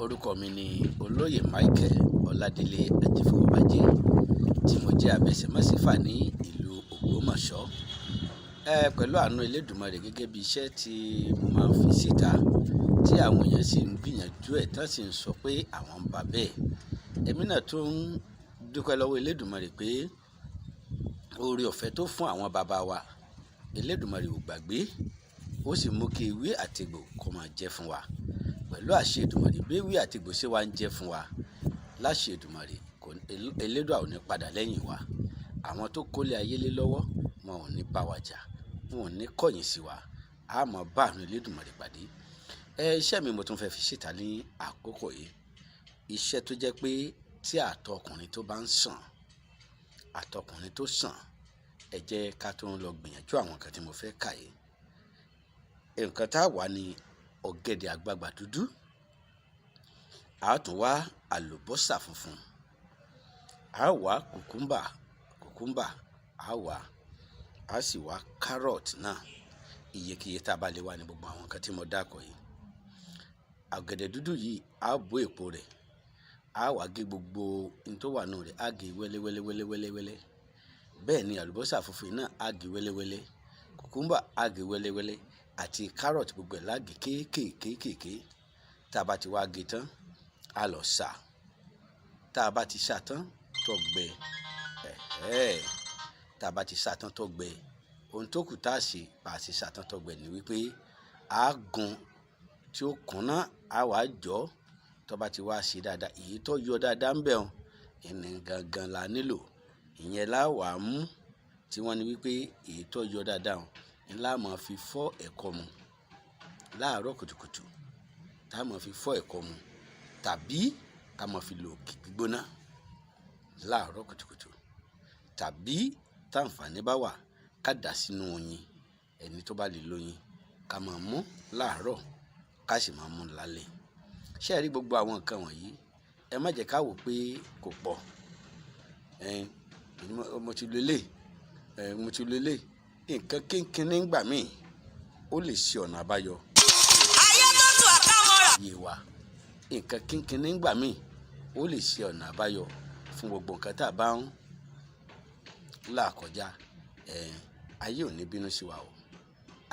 Orúkọ mi ni Olóyè Michael Ọládélé Ajífowóbájé tí mo jẹ́ abẹsẹ̀másífà ní ìlú Ògbómọ̀ṣọ́. Pẹ̀lú àánú Elédùmarè gẹ́gẹ́ bí iṣẹ́ tí mo máa ń fi síta tí àwọn èèyàn sì ń gbìyànjú ẹ̀ tán sì ń sọ pé àwọn ń bá bẹ́ẹ̀. Èmi náà tó ń dúpẹ́ lọ́wọ́ Elédùmarè pé oore ọ̀fẹ́ tó fún àwọn bàbá wa Elédùmarè ò gbàgbé, ó sì mú kí ewé àtegbò kó máa jẹ́ fún wa. Pẹ̀lú àṣẹ Èdùmarè bí ewé àtegbò ṣe wá ń jẹ́ fún wa, láṣẹ Èdùmarè Elédùà ò ní padà lẹ́yìn wa. Àwọn tó kólé ayé lé lọ́wọ́ wọn ò ní bá wa jà, wọn ò ní kọ̀yìn sí wa. A máa bá àánú Elédùmarè pàdé. Iṣẹ́ mi mo tún fẹ́ fi síta ní àkókò yìí. Iṣẹ́ tó jẹ́ pé tí àtọ̀ ọkùnrin tó bá ń sàn, àtọkùnrin tó sàn, ẹ jẹ́ ká tó ń lọ gbìyànjú àwọn nǹkan tí mo fẹ́ kà yìí. Nǹkan tá a wà ní ọ̀gẹ̀dẹ̀ àgbagbà dúdú, a tún wá àlùbọ́sà funfun, a wá kùkúmbà, a wá, a sì wá kárọ̀tì náà. Iyekíye tá a bá lè wá ní gbogbo àwọn nǹkan tí mo dákọ̀ yìí. Ọ̀gẹ̀dẹ̀ dúdú yìí a bó èpo rẹ̀, a wá gé gbogbo ohun tó wà nínú rẹ̀, a gé wẹ́lẹ́wẹ́lẹ́. Bẹ́ẹ̀ ni àlùbọ́sà funfun náà a gé wẹ́lẹ́wẹ́lẹ́, kùkúmbà a gé wẹ́lẹ́wẹ́lẹ́, àti kárọ̀tì gbogbo ẹ̀ lágé kéékèèké. Tá a bá ti wá gé tán, a lọ sà. Tá a bá ti sà tán tó gbẹ, tá a bá ti sà tán tó gbẹ, ohun tó kù tá a ṣe bá a ṣe sà tán tó gbẹ ni wípé a gún tí ó kúnná, a wá jọ. Tó bá ti wá ṣe dáadáa, èyí tó yọ dáadáa ń bẹ̀ ọ́n, ìní gangan la nílò. Ìyẹn la wà mú tí wọ́n ní wípé èyí tó yọ dáadáa ńlá máa fi fọ́ ẹ̀kọ mu láàárọ̀ kùtùkùtù, tá a máa fi fọ́ ẹ̀kọ mu, tàbí ká máa fi lo ògì gbígbóná láàárọ̀ kùtùkùtù, tàbí táǹfààní bá wà ká dà sínú oyin. Ẹni tó bá lè lóyin ká máa mú láàárọ̀ ká sì máa mú lálẹ́. Ṣé ẹ rí gbogbo àwọn nǹkan wọ̀nyí? Ẹ má jẹ́ ká wò pé kò pọ̀. Mo ti lo eléyìí. Nǹkan kínkínní ńgbà míì ó lè ṣe ọ̀nà àbáyọ. Ayé tó tu àkámọ́ra. Yé wa, nǹkan kínkínní ńgbà míì ó lè ṣe ọ̀nà àbáyọ fún gbogbo nǹkan tá a bá ń là kọjá. Ayé ò ní bínú sí wa o,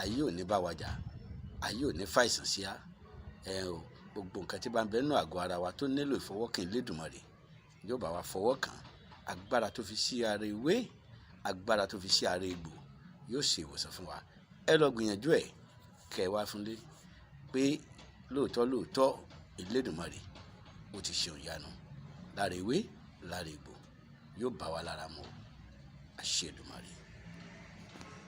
ayé ò ní bá wa jà, ayé ò ní fàìsàn sí a. Gbogbo nǹkan tí bá ń bẹ nínú àgọ́ ara wa tó nílò ìfọwọ́kàn Elédùmarè yóò bá wa fọwọ́ kàn. Agbára tó fi sí ara ewé, agbára tó fi sí ara egbò yóò ṣe ìwòsàn fún wa. Ẹ lọ gbìyànjú ẹ̀ kẹ́ ẹ wá fúnlé pé lóòótọ́ Elédùmarè ó ti ṣe ìyanu lára ewé lára egbò, yóò bá wa lára mu. Àṣẹ Èdùmarè.